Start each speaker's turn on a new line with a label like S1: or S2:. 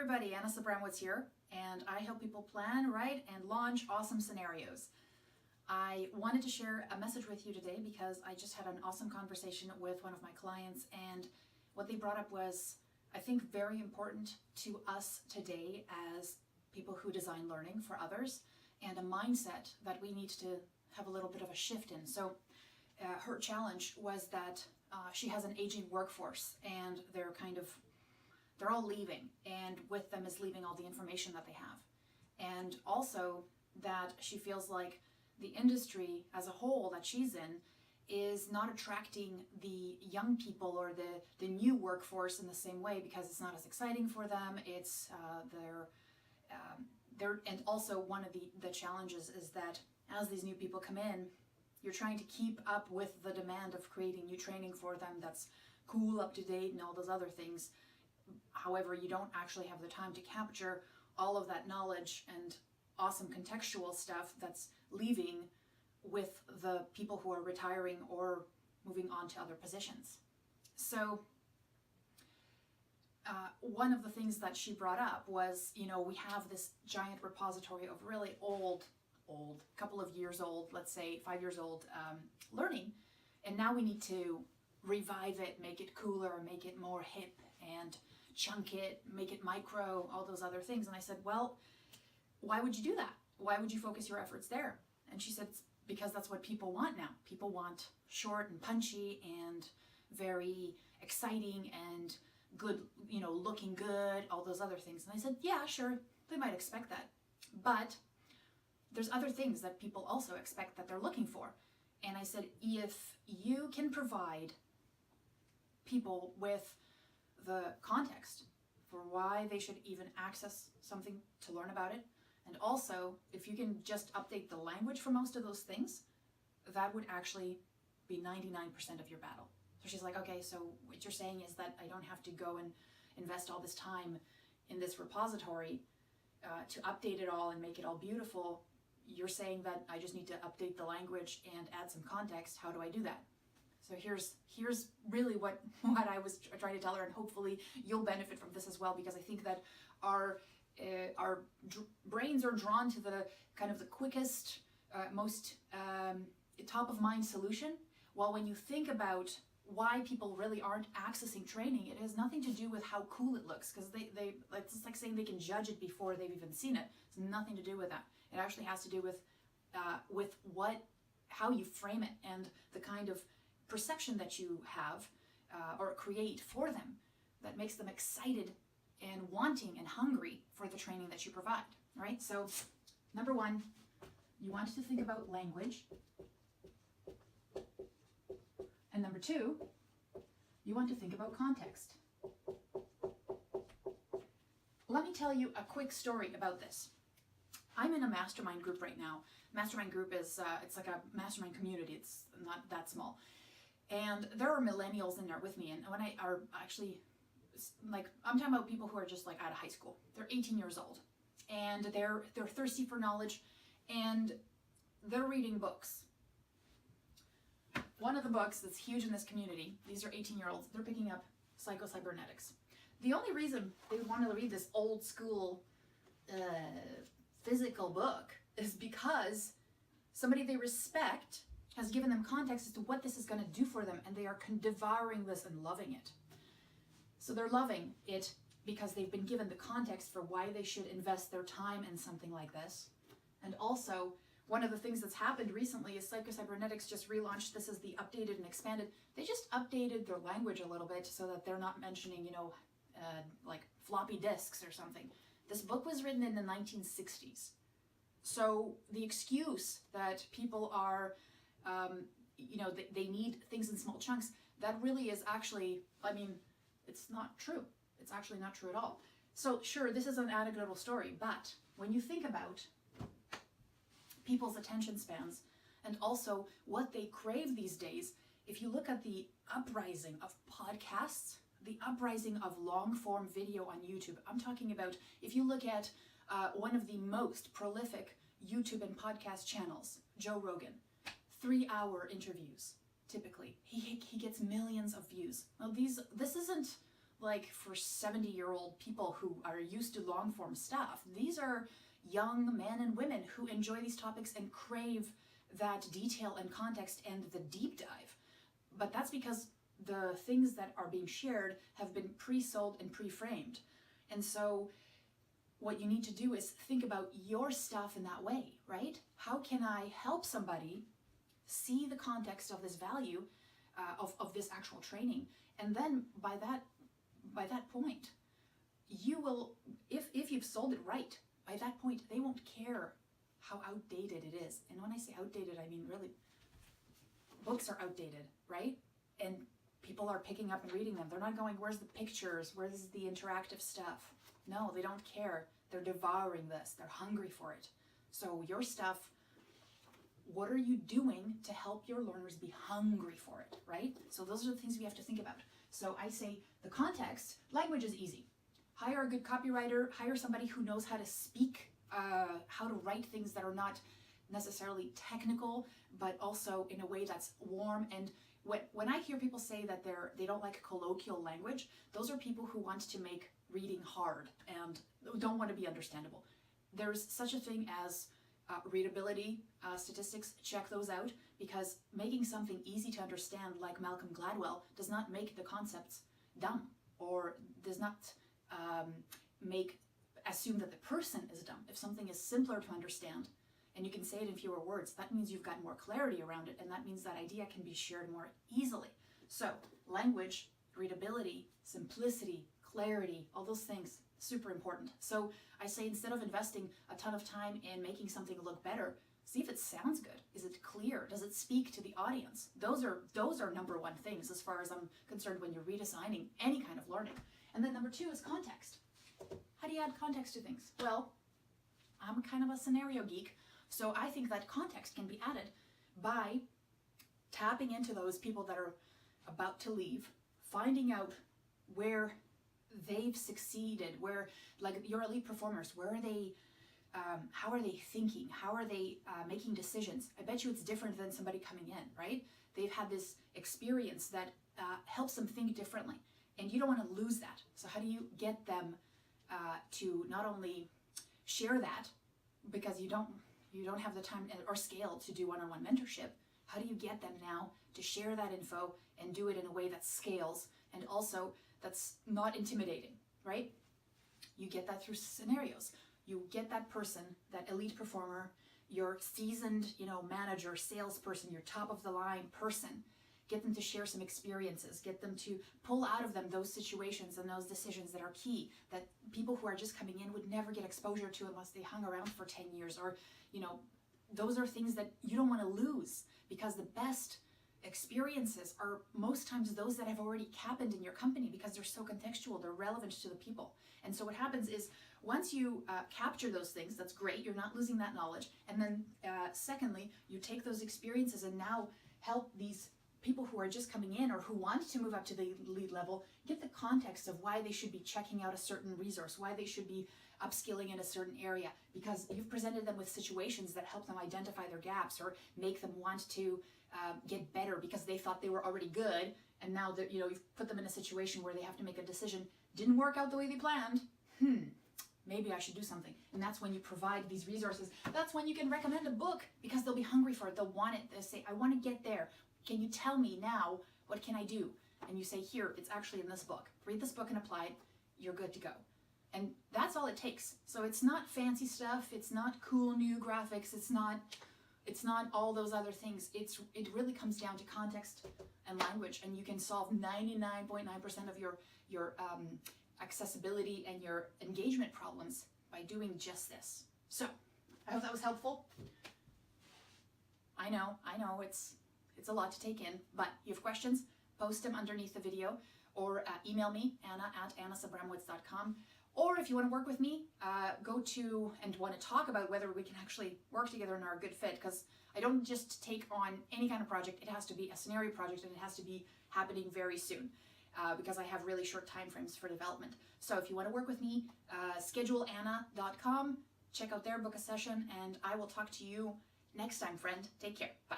S1: everybody, Anna Sabramowitz here, and I help people plan, write, and launch awesome scenarios. I wanted to share a message with you today because I just had an awesome conversation with one of my clients, and what they brought up was, I think, very important to us today as people who design learning for others, and a mindset that we need to have a little bit of a shift in. So her challenge was that she has an aging workforce, and they're all leaving, and with them is leaving all the information that they have. And also that she feels like the industry as a whole that she's in is not attracting the young people or the new workforce in the same way, because it's not as exciting for them. It's and also one of the challenges is that as these new people come in, you're trying to keep up with the demand of creating new training for them that's cool, up to date, and all those other things. However, you don't actually have the time to capture all of that knowledge and awesome contextual stuff that's leaving with the people who are retiring or moving on to other positions. So one of the things that she brought up was, we have this giant repository of really old, couple of years old, let's say 5 years old learning, and now we need to revive it, make it cooler, make it more hip, and chunk it, make it micro, all those other things. And I said, well, why would you do that? Why would you focus your efforts there? And she said, it's because that's what people want now. People want short and punchy and very exciting and good, looking good, all those other things. And I said, yeah, sure, they might expect that. But there's other things that people also expect that they're looking for. And I said, if you can provide people with the context for why they should even access something to learn about it, and also if you can just update the language for most of those things, that would actually be 99% of your battle. So she's like, okay, so what you're saying is that I don't have to go and invest all this time in this repository to update it all and make it all beautiful. You're saying that I just need to update the language and add some context. How do I do that? So here's really what I was trying to tell her, and hopefully you'll benefit from this as well, because I think that our brains are drawn to the kind of the quickest, most top of mind solution. While when you think about why people really aren't accessing training, it has nothing to do with how cool it looks, because it's like saying they can judge it before they've even seen it. It's nothing to do with that. It actually has to do with how you frame it and the kind of perception that you have or create for them that makes them excited and wanting and hungry for the training that you provide, right? So number one, you want to think about language. And number two, you want to think about context. Let me tell you a quick story about this. I'm in a mastermind group right now. Mastermind group is, it's like a mastermind community. It's not that small. And there are millennials in there with me. And when I are actually, like, I'm talking about people who are just like out of high school. They're 18 years old. And they're thirsty for knowledge. And they're reading books. One of the books that's huge in this community, these are 18-year-olds, they're picking up psycho-cybernetics. The only reason they would want to read this old school physical book is because somebody they respect has given them context as to what this is going to do for them, and they are devouring this and loving it. So they're loving it because they've been given the context for why they should invest their time in something like this. And also, one of the things that's happened recently is Psycho-Cybernetics just relaunched this as the updated and expanded. They just updated their language a little bit so that they're not mentioning, like floppy disks or something. This book was written in the 1960s. So the excuse that people are, they need things in small chunks, that really is actually, it's not true. It's actually not true at all. So sure, this is an anecdotal story, but when you think about people's attention spans and also what they crave these days, if you look at the uprising of podcasts, the uprising of long-form video on YouTube, I'm talking about, if you look at one of the most prolific YouTube and podcast channels, Joe Rogan, 3-hour interviews, typically. He gets millions of views. Now this isn't like for 70-year-old people who are used to long form stuff. These are young men and women who enjoy these topics and crave that detail and context and the deep dive. But that's because the things that are being shared have been pre-sold and pre-framed. And so what you need to do is think about your stuff in that way, right? How can I help somebody see the context of this value of this actual training? And then by that point, you will, if you've sold it right, by that point, they won't care how outdated it is. And when I say outdated, I mean really, books are outdated, right? And people are picking up and reading them. They're not going, where's the pictures? Where's the interactive stuff? No, they don't care. They're devouring this. They're hungry for it. So your stuff, what are you doing to help your learners be hungry for it, right? So those are the things we have to think about. So I say the context, language is easy. Hire a good copywriter, hire somebody who knows how to speak, how to write things that are not necessarily technical, but also in a way that's warm. And when I hear people say that they don't like colloquial language, those are people who want to make reading hard and don't want to be understandable. There's such a thing as readability statistics. Check those out, because making something easy to understand, like Malcolm Gladwell, does not make the concepts dumb, or does not assume that the person is dumb. If something is simpler to understand and you can say it in fewer words, that means you've got more clarity around it, and that means that idea can be shared more easily. So language, readability, simplicity, clarity, all those things, super important. So I say, instead of investing a ton of time in making something look better, see if it sounds good. Is it clear? Does it speak to the audience? Those are number one things as far as I'm concerned when you're redesigning any kind of learning. And then number two is context. How do you add context to things? Well, I'm kind of a scenario geek, so I think that context can be added by tapping into those people that are about to leave, finding out where they've succeeded, where, like your elite performers, where are they, how are they thinking? How are they making decisions? I bet you it's different than somebody coming in, right? They've had this experience that helps them think differently, and you don't want to lose that. So how do you get them to not only share that, because you don't have the time or scale to do one-on-one mentorship? How do you get them now to share that info and do it in a way that scales and also that's not intimidating, right? You get that through scenarios. You get that person, that elite performer, your seasoned, manager, salesperson, your top of the line person. Get them to share some experiences. Get them to pull out of them those situations and those decisions that are key, that people who are just coming in would never get exposure to unless they hung around for 10 years. Or, those are things that you don't want to lose, because the best experiences are most times those that have already happened in your company, because they're so contextual, they're relevant to the people. And so what happens is, once you capture those things, that's great, you're not losing that knowledge. And then secondly, you take those experiences and now help these people who are just coming in or who want to move up to the lead level get the context of why they should be checking out a certain resource, why they should be upskilling in a certain area, because you've presented them with situations that help them identify their gaps or make them want to get better because they thought they were already good, and now that you've put them in a situation where they have to make a decision, didn't work out the way they planned. Maybe I should do something. And that's when you provide these resources. That's when you can recommend a book, because they'll be hungry for it. They'll want it. They'll say, I want to get there. Can you tell me now, what can I do? And you say, here, it's actually in this book. Read this book and apply it. You're good to go. And that's all it takes. So it's not fancy stuff. It's not cool new graphics. It's not all those other things. It really comes down to context and language, and you can solve 99.9% of your accessibility and your engagement problems by doing just this. So I hope that was helpful. I know it's a lot to take in, but you have questions, post them underneath the video, or email me, anna@annasabramowitz.com. Or if you want to work with me, go to and want to talk about whether we can actually work together and are a good fit, because I don't just take on any kind of project. It has to be a scenario project, and it has to be happening very soon, because I have really short time frames for development. So if you want to work with me, scheduleanna.com, check out there, book a session, and I will talk to you next time, friend. Take care. Bye.